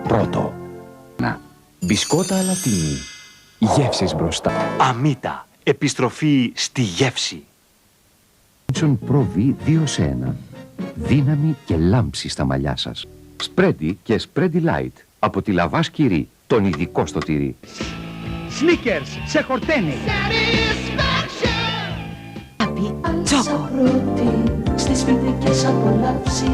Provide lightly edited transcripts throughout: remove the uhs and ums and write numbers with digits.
πρώτο. Να, μπισκότα αλατίνη. Γεύσεις μπροστά. Αμύτα. Επιστροφή στη γεύση. Johnson Pro V 2 σε 1. Δύναμη και λάμψη στα μαλλιά σας. Σπρέντι και Σπρέντι Light από τη Λαβάς Κυρί, τον ειδικό στο τυρί. Snickers σε χορτένι. Απί τσόκο. Στις φοιτικές απολαύσεις.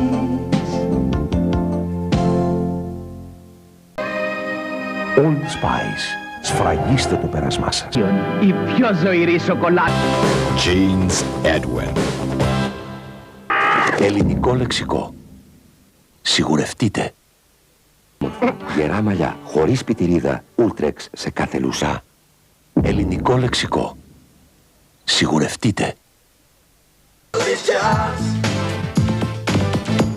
Old Spice. Σφραγίστε το πέρασμά σας. Η πιο ζωηρή σοκολάτα. Jeans Edwin. Ελληνικό λεξικό. Σιγουρευτείτε. Γερά μαλλιά, χωρίς πιτηρίδα, Ultrex σε κάθε λουσά. Ελληνικό λεξικό. Σιγουρευτείτε.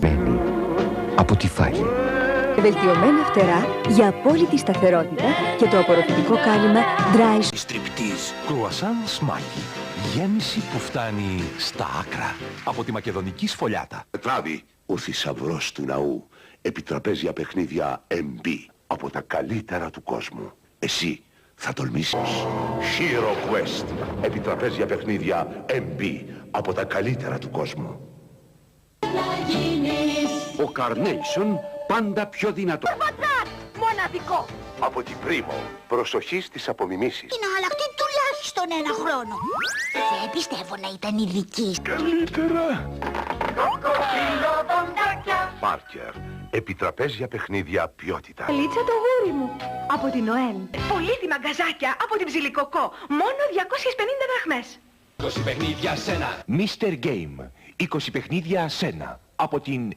Μένει από τη φάγη. Βελτιωμένα φτερά για απόλυτη σταθερότητα και το απορροφητικό κάλυμα Dry. Στριπτής. Κρουασάν σμάκι. Γέμιση που φτάνει στα άκρα. Από τη μακεδονική σφολιάτα. Τράβει ο θησαυρός του ναού. Επιτραπέζια παιχνίδια MB. Από τα καλύτερα του κόσμου. Εσύ θα τολμήσεις. Hero Quest. Επιτραπέζια παιχνίδια MB. Από τα καλύτερα του κόσμου. Ο Carnation πάντα πιο δυνατό. Μοναδικό. Από την Primo. Προσοχή στις απομιμήσεις. Είναι αλλακτή τουλάχιστον ένα χρόνο. Δεν πιστεύω να ήταν ειδική. Καλύτερα. Πάρκερ. Επιτραπέζια παιχνίδια ποιότητα. Λίτσα το γούρι μου. Από την ΟΕΝ. Πολύτιμα γκαζάκια από την Ψιλικοκό. Μόνο 250 δραχμές. 20 παιχνίδια σένα. Mr. Game. 20 παιχνίδια σένα. Από την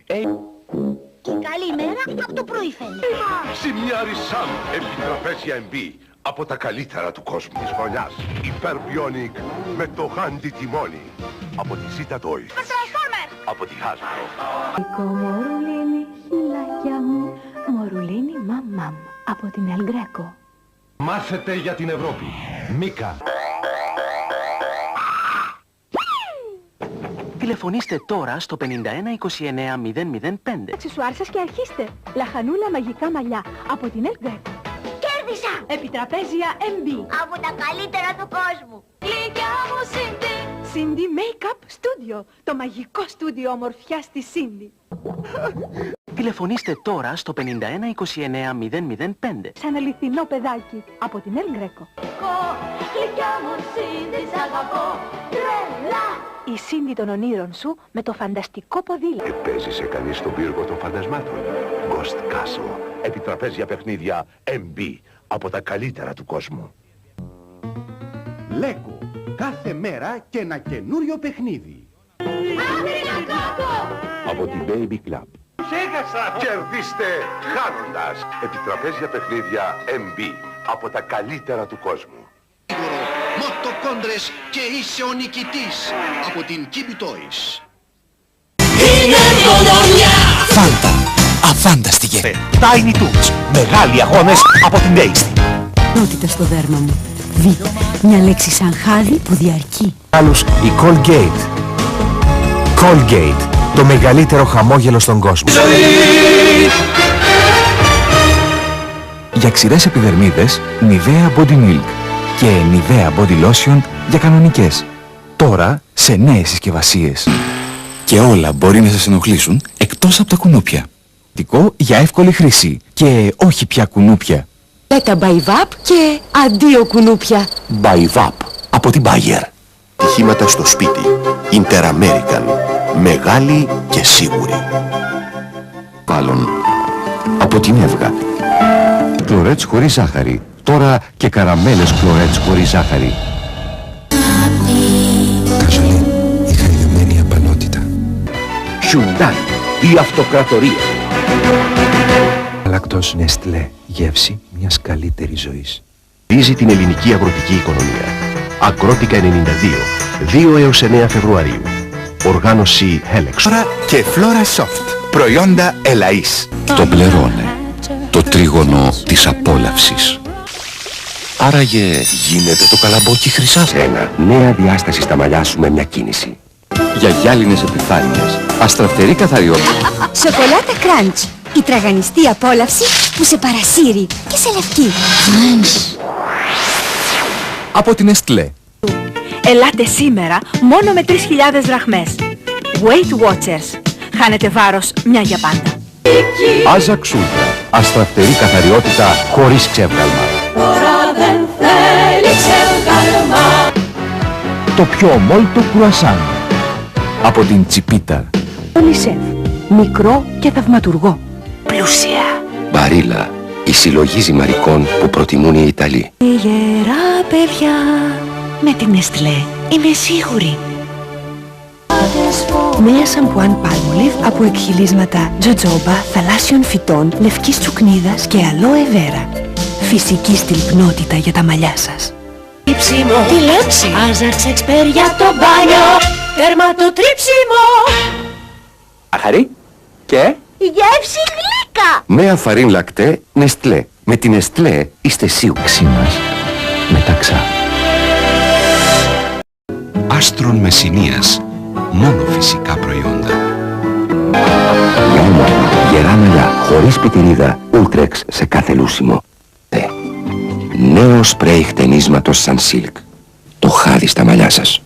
Και καλή μέρα από το πρωί φαίνεται. Ζημιάρι Σαν. Επιτραπέζια MB. Από τα καλύτερα του κόσμου. Της χρονιάς. Υπερβιόνικ με το χάντι τιμόνι. Από τη Zeta Toys. Από τη Hasbro. Μορουλίνι, χιλάκια μου. Μορουλίνι, μαμάμ. Από την Ελγκρέκο. Μάθετε για την Ευρώπη. Μίκα. Τηλεφωνήστε τώρα στο 51 29 005. Αξισουάρ και αρχίστε. Λαχανούλα μαγικά μαλλιά. Από την Ελγκρέκο. Κέρδισα. Επιτραπέζια MB. Από τα καλύτερα του κόσμου. Γλυκιά μου Cindy. Cindy Makeup Studio. Το μαγικό στούντιο ομορφιάς της Cindy. Τηλεφωνήστε τώρα στο 51 29 005. Σαν αληθινό παιδάκι. Από την Ελγκρέκο. Γλυκιά μου Cindy, σ' αγαπώ. Τρελά. Η Cindy των ονείρων σου με το φανταστικό ποδήλατο. Επέζησε κανείς στον πύργο των φαντασμάτων. Ghost Castle. Επιτραπέζια παιχνίδια MB. Από τα καλύτερα του κόσμου. Λέκο. Κάθε μέρα και ένα καινούριο παιχνίδι. Από την Baby Club. Κερδίστε χάνοντας. Επιτραπέζια παιχνίδια MB. Από τα καλύτερα του κόσμου. Μοτοκόντρες και είσαι ο νικητής. Από την Kibi Toys. Φάντα. Αβάνταστη γεύση. Tiny Toots. Μεγάλοι αγώνες από την Tasty. Νότητα στο δέρμα μου. Β. Μια λέξη σαν χάδι που διαρκεί. Άλλους η Colgate. Colgate. Το μεγαλύτερο χαμόγελο στον κόσμο. Για ξηρές επιδερμίδες, Nivea Body Milk και Nivea Body Lotion για κανονικές. Τώρα σε νέες συσκευασίες. Και όλα μπορεί να σας ενοχλήσουν εκτός από τα κουνούπια. Τικό για εύκολη χρήση και όχι πια κουνούπια. Λέτα Μπαϊβάπ και αντίο κουνούπια. Μπαϊβάπ από την Bayer. Τυχήματα στο σπίτι. Inter-American. Μεγάλη και σίγουρη. Πάλων. Από την Εύγα. Κλωρέτς χωρίς ζάχαρη. Τώρα και καραμέλες κλωρέτς χωρίς ζάχαρη. Καζολίν, η χαϊδεμένη απανότητα. Hyundai. Η αυτοκρατορία. Λακτός Nestlé, γεύση μιας καλύτερης ζωής. Στηρίζει την ελληνική αγροτική οικονομία. Αγρότικα 92. 2 έως 9 Φεβρουαρίου. Οργάνωση Helix. Flora και Flora Soft. Προϊόντα Ελαΐς. Το πλερώνε. Το τρίγωνο της απόλαυσης. Άραγε Γίνεται το καλαμπόκι χρυσά. ένα νέα διάσταση στα μαλλιά σου με μια κίνηση. Για γυάλινες επιφάνειες. Αστραφτερή καθαριότητα. Σοκολάτα κράντσι. Η τραγανιστή απόλαυση που σε παρασύρει και σε λευκή. Από την Εστλέ. Ελάτε σήμερα μόνο με 3.000 δραχμές. Weight Watchers. Χάνετε βάρος μια για πάντα. Άζαξ Ultra. Αστραφτερή καθαριότητα χωρίς ξέβγαλμα. Τώρα δεν θέλει ξεβγάλμα. Το πιο ομόλυτο κρουασάν. Από την Τσιπίτα. Λισεφ. Μικρό και θαυματουργό. Πλούσια. Μπαρίλα, η συλλογή ζυμαρικών που προτιμούν οι Ιταλοί. Γερά παιδιά. Με την Εστλέ είμαι σίγουρη. Νέα σαμπουάν Palmolive από εκχυλίσματα τζοτζόμπα, θαλάσσιων φυτών, λευκής τσουκνίδας και αλόε βέρα. Φυσική στυλπνότητα για τα μαλλιά σας. Τρίψιμο, τη λάμψη. Άζαξ εξπέρ για το μπάνιο. Τέρμα το τρίψιμο. Αχαρή. Και... Η γεύση γλύκα. Νέα φαρίν λακτέ Νεστλέ. Με την Νεστλέ είστε σίγουροι. Ξύμας. Μεταξά. Άστρων Μεσσηνίας. Μόνο φυσικά προϊόντα. Για όμορφα, γερά μαλλιά, χωρίς πιτηρίδα, Ultrex σε κάθε λούσιμο. Νέο σπρέι χτενίσματος σαν Silk. Το χάδι στα μαλλιά σας.